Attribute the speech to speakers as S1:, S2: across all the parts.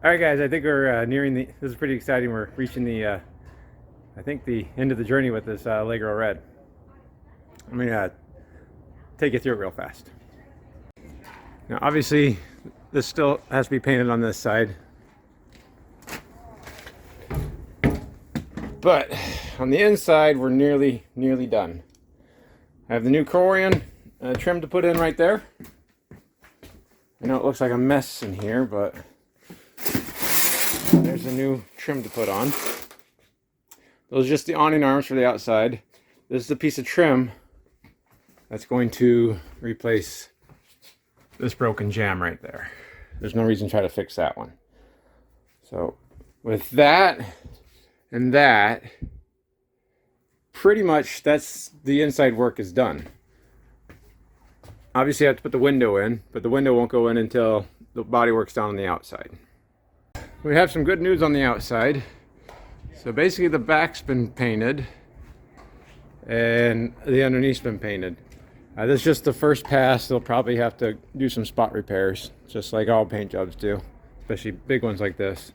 S1: All right, guys, I think we're nearing the, this is pretty exciting. We're reaching the, I think the end of the journey with this Allegro red. I'm gonna take you through it real fast. Now, obviously, this still has to be painted on this side. But on the inside, we're nearly done. I have the new corian trim to put in right there. I know it looks like a mess in here, but there's a new trim to put on. Those are just the awning arms for the outside. This is the piece of trim that's going to replace this broken jamb right there. There's no reason to try to fix that one. So with that and that, pretty much that's the inside work is done. Obviously I have to put the window in, but the window won't go in until the bodywork's done on the outside. We have some good news on the outside. So basically the back's been painted and the underneath's been painted. This is just the first pass. They'll probably have to do some spot repairs, just like all paint jobs do, especially big ones like this.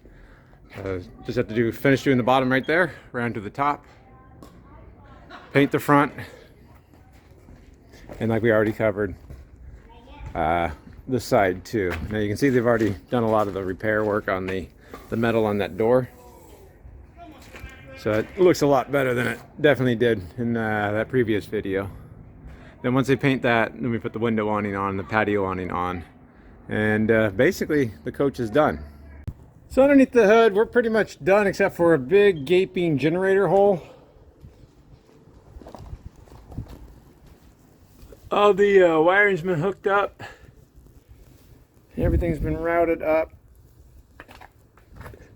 S1: Just have to finish doing the bottom right there, around to the top, paint the front, and like we already covered, the side too. Now you can see they've already done a lot of the repair work on the metal on that door. So it looks a lot better than it definitely did in that previous video. Then once they paint that, then we put the window awning on, the patio awning on, and basically the coach is done. So underneath the hood, we're pretty much done except for a big gaping generator hole. All the wiring's been hooked up. Everything's been routed up.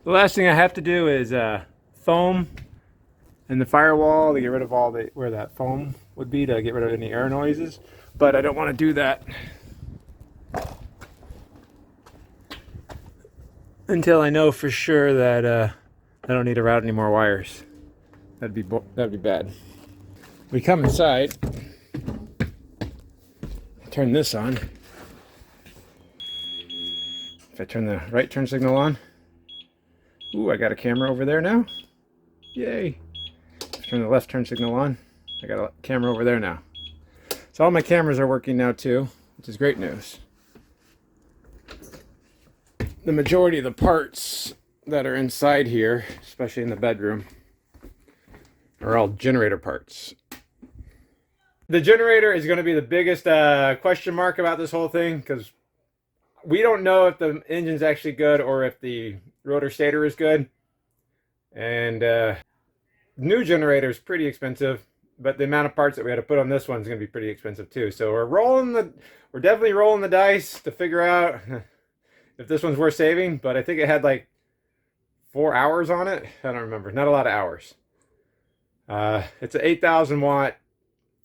S1: The last thing I have to do is foam in the firewall to get rid of all the where that foam would be, to get rid of any air noises, but I don't want to do that until I know for sure that I don't need to route any more wires. That'd be bad. We come inside, turn this on. If I turn the right turn signal on, ooh, I got a camera over there now. Yay! Turn the left turn signal on. I got a camera over there now. So all my cameras are working now too, which is great news. The majority of the parts that are inside here, especially in the bedroom, are all generator parts. The generator is going to be the biggest question mark about this whole thing, because we don't know if the engine's actually good or if the rotor stator is good. And new generator is pretty expensive, but the amount of parts that we had to put on this one is going to be pretty expensive too. So we're definitely rolling the dice to figure out if this one's worth saving. But I think it had like 4 hours on it. I don't remember. Not a lot of hours. It's an 8,000 watt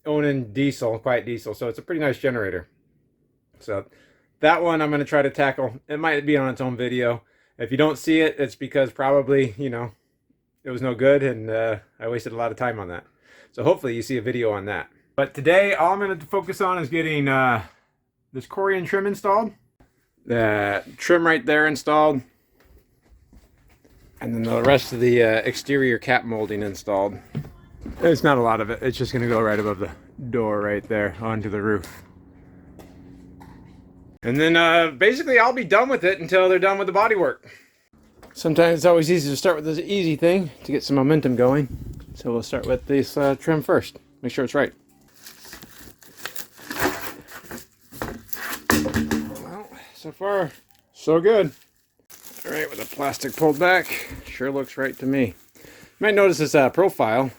S1: Onan diesel, quiet diesel. So it's a pretty nice generator. So that one I'm going to try to tackle. It might be on its own video. If you don't see it, it's because probably, you know, it was no good, and I wasted a lot of time on that. So hopefully you see a video on that. But today, all I'm going to focus on is getting this corian trim installed. The trim right there installed. And then the rest of the exterior cap molding installed. It's not a lot of it. It's just going to go right above the door right there onto the roof. And then basically I'll be done with it until they're done with the bodywork. Sometimes it's always easy to start with this easy thing to get some momentum going. So we'll start with this trim first. Make sure it's right. Well, so far, so good. All right, with the plastic pulled back, sure looks right to me. You might notice this profile.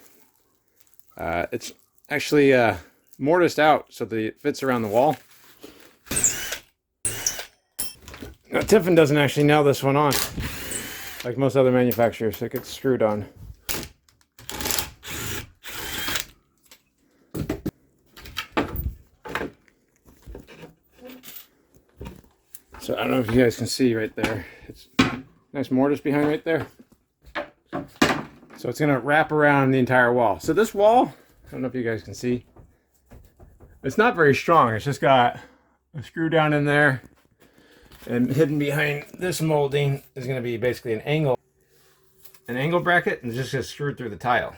S1: It's actually mortised out so that it fits around the wall. Now, Tiffin doesn't actually nail this one on like most other manufacturers. It gets screwed on. So I don't know if you guys can see right there. It's nice mortise behind right there. So it's going to wrap around the entire wall. So this wall, I don't know if you guys can see, it's not very strong. It's just got a screw down in there And hidden behind this molding is going to be basically an angle bracket, and it's just screwed through the tile.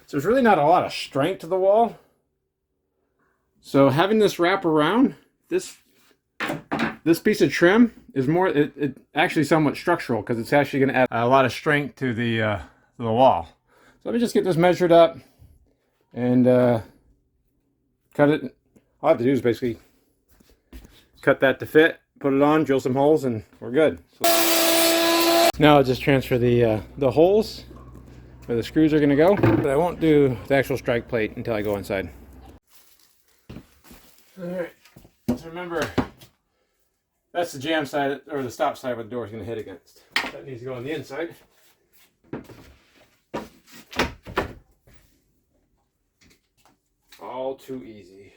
S1: So there's really not a lot of strength to the wall. So having this wrap around, this piece of trim is more, it actually somewhat structural, because it's actually going to add a lot of strength to the wall. So let me just get this measured up and cut it. All I have to do is basically cut that to fit, put it on, drill some holes, and we're good. So now I'll just transfer the holes where the screws are going to go, but I won't do the actual strike plate until I go inside. Alright, so remember, that's the jam side, or the stop side where the door is going to hit against. That needs to go on the inside. All too easy.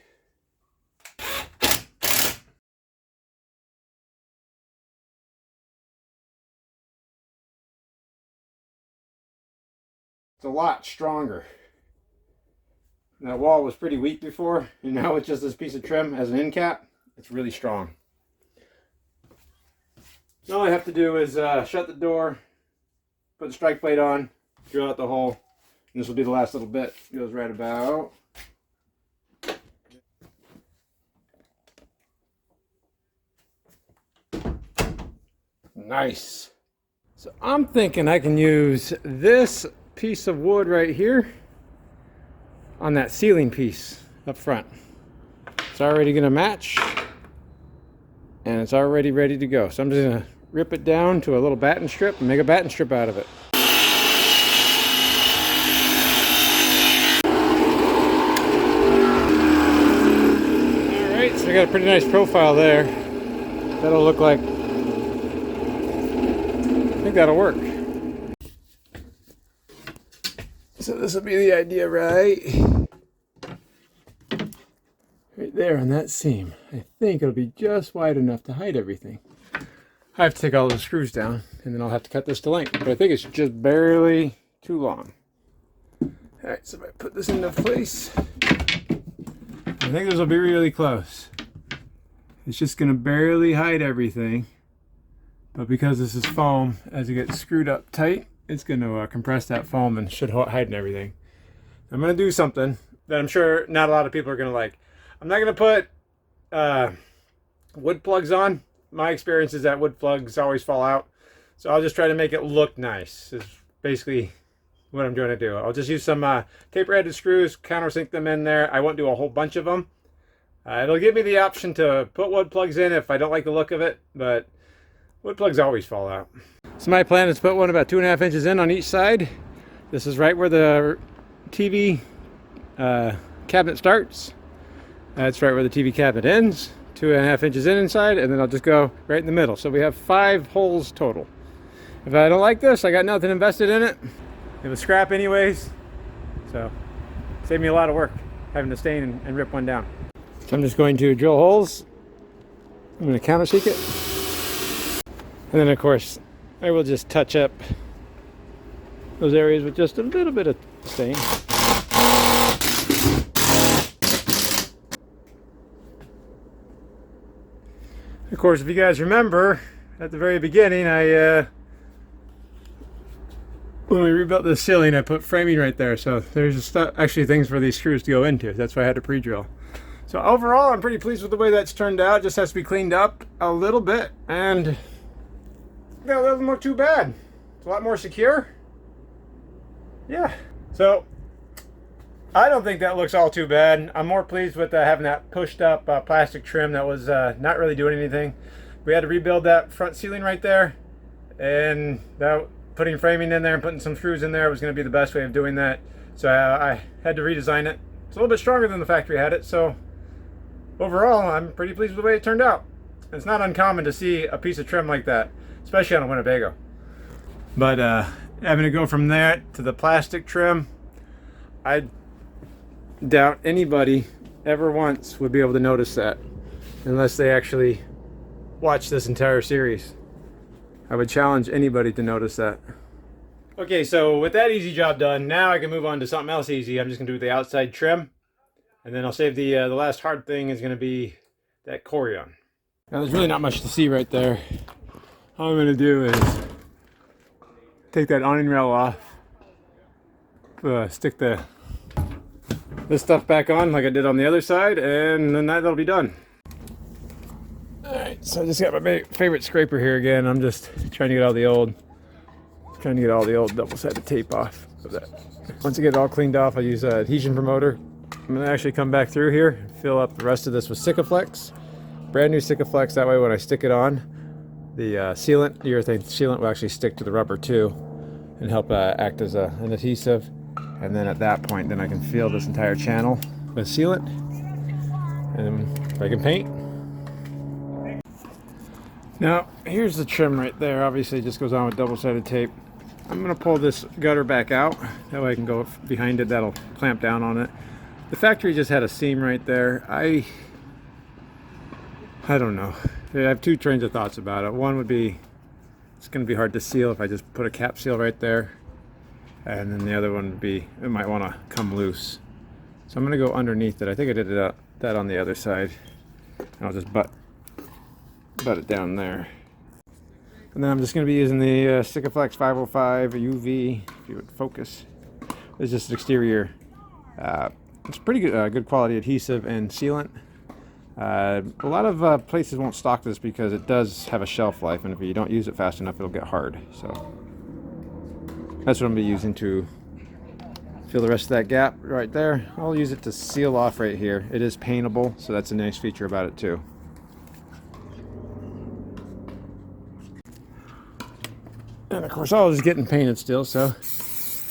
S1: It's a lot stronger. That wall was pretty weak before, and now with just this piece of trim as an end cap, it's really strong. All I have to do is shut the door, put the strike plate on, drill out the hole, and this will be the last little bit. It goes right about. Nice. So I'm thinking I can use this piece of wood right here on that ceiling piece up front. It's already going to match, and it's already ready to go. So I'm just going to rip it down to a little batten strip and make a batten strip out of it. Alright, so I got a pretty nice profile there. That'll look like, I think that'll work. So this will be the idea right there on that seam. I think it'll be just wide enough to hide everything. I have to take all those screws down, and then I'll have to cut this to length, but I think it's just barely too long. Alright, so if I put this into place, I think this will be really close. It's just going to barely hide everything, but because this is foam, as it gets screwed up tight, it's going to compress that foam and should hide everything. I'm going to do something that I'm sure not a lot of people are going to like. I'm not going to put wood plugs on. My experience is that wood plugs always fall out. So I'll just try to make it look nice. Is basically what I'm going to do. I'll just use some taper-headed screws, countersink them in there. I won't do a whole bunch of them. It'll give me the option to put wood plugs in if I don't like the look of it, but wood plugs always fall out. So my plan is to put one about 2.5 inches in on each side. This is right where the TV cabinet starts. That's right where the TV cabinet ends. 2.5 inches inside, and then I'll just go right in the middle. So we have 5 holes total. If I don't like this, I got nothing invested in it. It was scrap anyways, so saved me a lot of work having to stain and rip one down. So I'm just going to drill holes. I'm going to countersink it, and then of course I will just touch up those areas with just a little bit of stain. Of course, if you guys remember, at the very beginning, when we rebuilt the ceiling, I put framing right there. So there's actually things for these screws to go into. That's why I had to pre-drill. So overall, I'm pretty pleased with the way that's turned out. It just has to be cleaned up a little bit, and that doesn't look too bad. It's a lot more secure. Yeah. So I don't think that looks all too bad. I'm more pleased with having that pushed up plastic trim that was not really doing anything. We had to rebuild that front ceiling right there, and putting framing in there and putting some screws in there was going to be the best way of doing that. So I had to redesign it. It's a little bit stronger than the factory had it, so overall I'm pretty pleased with the way it turned out. It's not uncommon to see a piece of trim like that, especially on a Winnebago. But having to go from there to the plastic trim, I doubt anybody ever once would be able to notice that unless they actually watch this entire series. I would challenge anybody to notice that. Okay, so with that easy job done, now I can move on to something else easy. I'm just gonna do the outside trim, and then I'll save the last hard thing is gonna be that corian. Now there's really not much to see right there. All I'm gonna do is take that awning rail off, stick this stuff back on like I did on the other side, and then that'll be done. Alright, so I just got my favorite scraper here again. I'm just trying to get all the old double-sided tape off of that. Once I get it all cleaned off, I use an adhesion promoter. I'm gonna actually come back through here and fill up the rest of this with sikaflex. Brand new sikaflex, that way when I stick it on, the urethane sealant will actually stick to the rubber too and help act as an adhesive. And then at that point, then I can fill this entire channel with sealant and I can paint. Now, here's the trim right there. Obviously, it just goes on with double-sided tape. I'm going to pull this gutter back out. That way I can go behind it. That'll clamp down on it. The factory just had a seam right there. I don't know. I have two trains of thoughts about it. One would be, it's going to be hard to seal if I just put a cap seal right there. And then the other one would be, it might want to come loose. So I'm going to go underneath it. I think I did that on the other side. And I'll just butt it down there. And then I'm just going to be using the Sikaflex 505 UV, if you would focus. It's just an exterior. It's pretty good quality adhesive and sealant. A lot of places won't stock this because it does have a shelf life, and if you don't use it fast enough, it'll get hard. So that's what I'm going to be using to fill the rest of that gap right there. I'll use it to seal off right here. It is paintable, so that's a nice feature about it too. And of course, all is getting painted still, so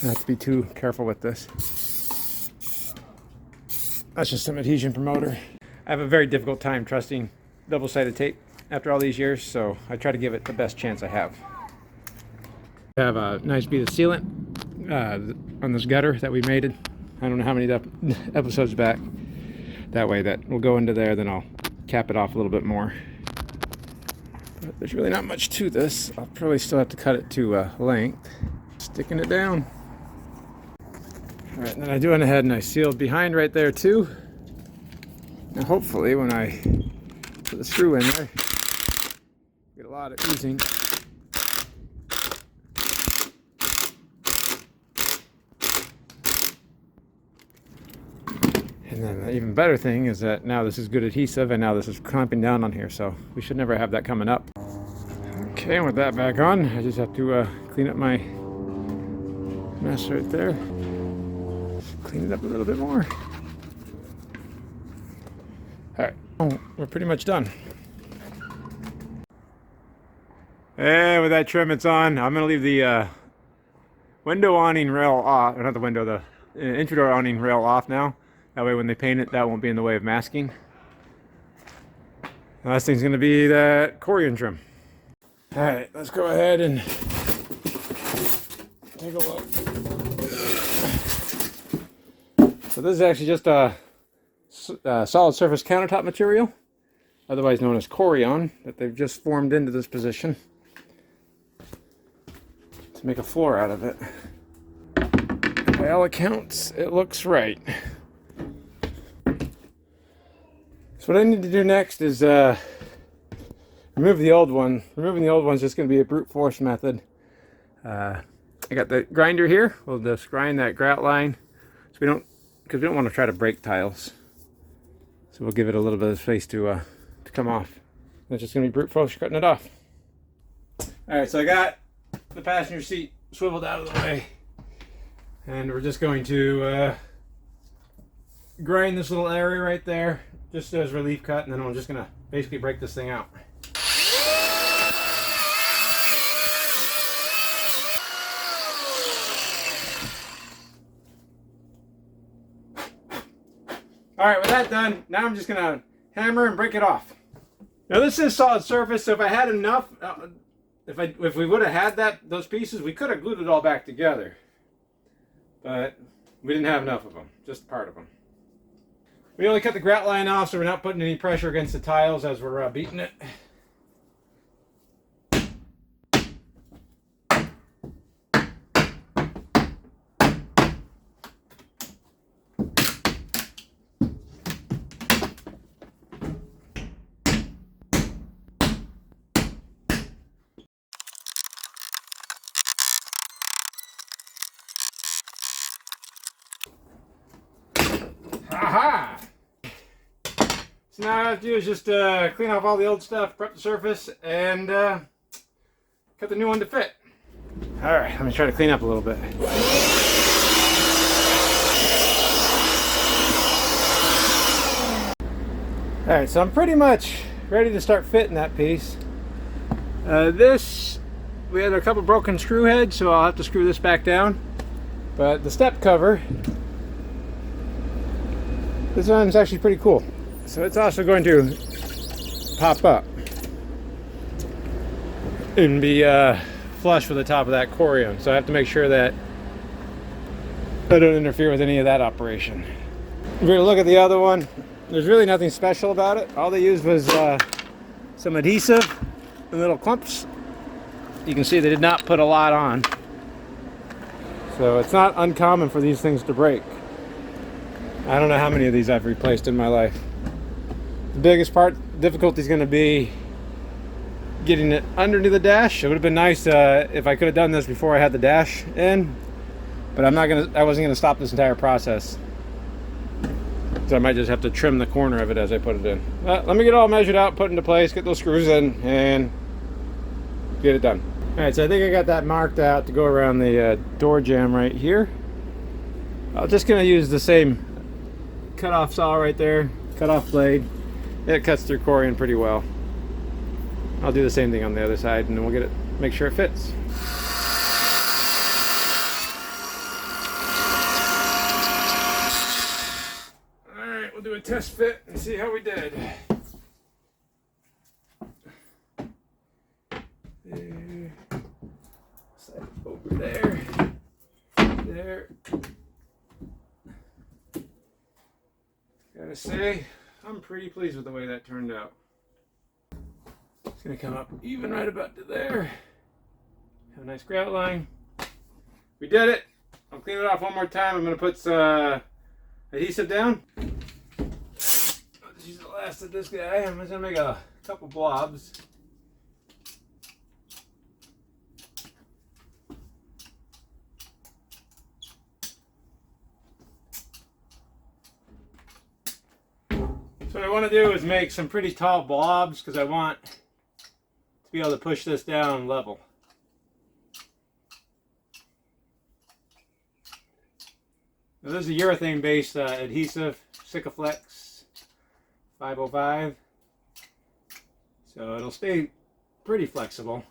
S1: I have to be too careful with this. That's just some adhesion promoter. I have a very difficult time trusting double-sided tape after all these years, so I try to give it the best chance I have. I have a nice bead of sealant on this gutter that we made. I don't know how many episodes back. That way that will go into there, then I'll cap it off a little bit more. But there's really not much to this. I'll probably still have to cut it to length. Sticking it down. Alright, and then I went ahead and I sealed behind right there too. Now hopefully when I put the screw in there, get a lot of oozing. And then the even better thing is that now this is good adhesive and now this is clamping down on here, so we should never have that coming up. Okay, and with that back on, I just have to clean up my mess right there. Clean it up a little bit more. Alright, we're pretty much done. And with that trim it's on, I'm going to leave the window awning rail off, or not the window, the entry door awning rail off now. That way when they paint it, that won't be in the way of masking. The last thing's going to be that corian trim. Alright, let's go ahead and take a look. So this is actually just a solid surface countertop material, otherwise known as corian, that they've just formed into this position to make a floor out of it. By all accounts, it looks right. So what I need to do next is remove the old one. Removing the old one is just going to be a brute force method. I got the grinder here. We'll just grind that grout line, so because we don't want to try to break tiles. So we'll give it a little bit of space to come off. It's just going to be brute force cutting it off. Alright, so I got the passenger seat swiveled out of the way. And we're just going to grind this little area right there, just as relief cut, and then I'm just going to basically break this thing out. Alright, with that done, now I'm just going to hammer and break it off. Now this is solid surface, so if I had enough, if we would have had those pieces, we could have glued it all back together. But we didn't have enough of them, just part of them. We only cut the grout line off, so we're not putting any pressure against the tiles as we're beating it. Aha! So now all I have to do is just clean off all the old stuff, prep the surface, and cut the new one to fit. Alright, let me try to clean up a little bit. Alright, so I'm pretty much ready to start fitting that piece. We had a couple broken screw heads, so I'll have to screw this back down. But the step cover, this one's actually pretty cool. So it's also going to pop up and be flush with the top of that corian. So I have to make sure that I don't interfere with any of that operation. If we're gonna look at the other one, there's really nothing special about it. All they used was some adhesive and little clumps. You can see they did not put a lot on. So it's not uncommon for these things to break. I don't know how many of these I've replaced in my life. The biggest difficulty is going to be getting it underneath the dash. It would have been nice if I could have done this before I had the dash in, but I wasn't gonna stop this entire process. So I might just have to trim the corner of it as I put it in. Let me get it all measured out, put into place, get those screws in, and get it done. All right, so I think I got that marked out to go around the door jamb right here. I'm just gonna use the same cut-off saw right there, cut-off blade. It cuts through corian pretty well. I'll do the same thing on the other side, and then we'll get it, make sure it fits. All right, we'll do a test fit and see how we did. There, slide it over there, there. Gotta say, I'm pretty pleased with the way that turned out. It's gonna come up even right about to there. Have a nice grout line. We did it. I'll clean it off one more time. I'm gonna put some adhesive down. I'll just use the last of this guy. I'm just gonna make a couple blobs. So what I want to do is make some pretty tall blobs because I want to be able to push this down level. Now this is a urethane based adhesive, Sikaflex 505. So it'll stay pretty flexible.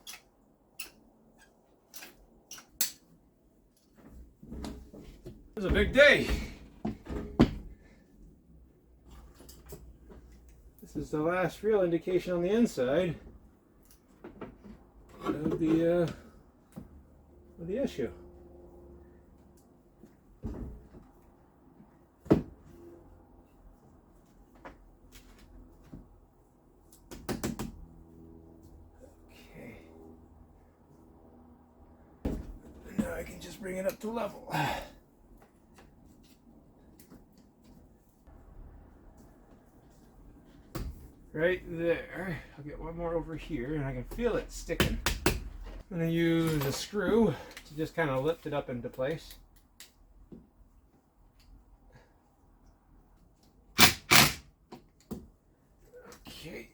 S1: This is a big day. This is the last real indication on the inside of the issue. Okay. Now I can just bring it up to level. Right there. I'll get one more over here, and I can feel it sticking. I'm going to use a screw to just kind of lift it up into place. Okay.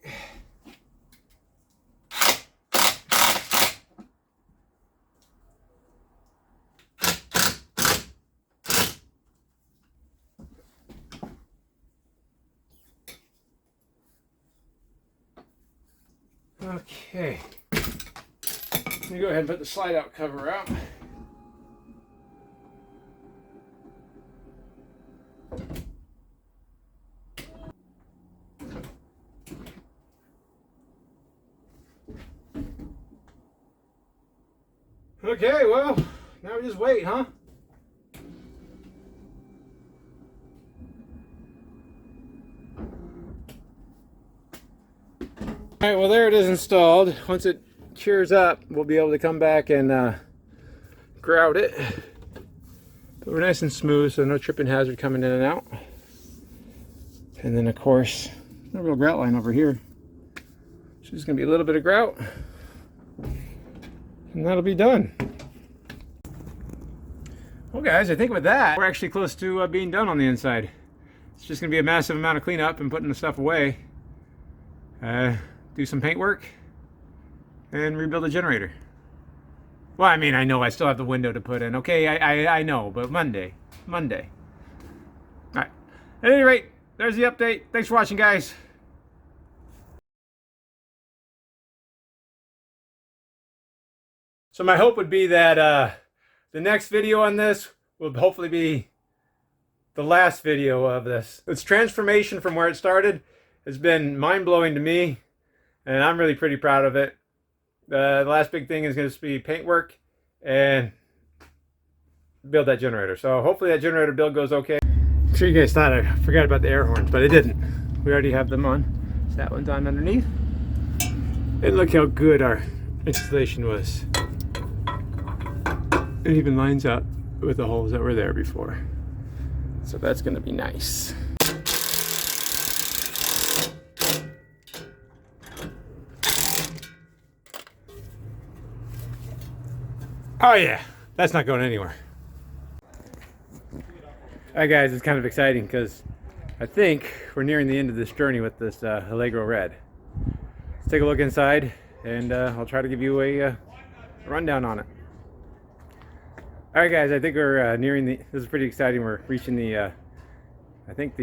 S1: Okay, let me go ahead and put the slide out cover out. Okay, well, now we just wait, huh? All right, well there it is installed. Once it cures up, we'll be able to come back and grout it. But we're nice and smooth, so no tripping hazard coming in and out. And then of course, no real grout line over here. So there's gonna be a little bit of grout, and that'll be done. Well guys, I think with that, we're actually close to being done on the inside. It's just going to be a massive amount of cleanup and putting the stuff away. Do some paint work and rebuild the generator. Well, I mean, I know I still have the window to put in. Okay, I know, but Monday. All right. At any rate, there's the update. Thanks for watching, guys. So my hope would be that the next video on this will hopefully be the last video of this. Its transformation from where it started has been mind-blowing to me, and I'm really pretty proud of it. The last big thing is going to be paint work and build that generator. So hopefully that generator build goes okay. I'm sure you guys thought I forgot about the air horns, but I didn't. We already have them on. So that one's on underneath. And look how good our installation was. It even lines up with the holes that were there before. So that's going to be nice. Oh yeah, that's not going anywhere. Alright guys, it's kind of exciting because I think we're nearing the end of this journey with this Allegro red. Let's take a look inside and I'll try to give you a rundown on it. Alright guys, I think we're nearing the, this is pretty exciting, we're reaching the, I think the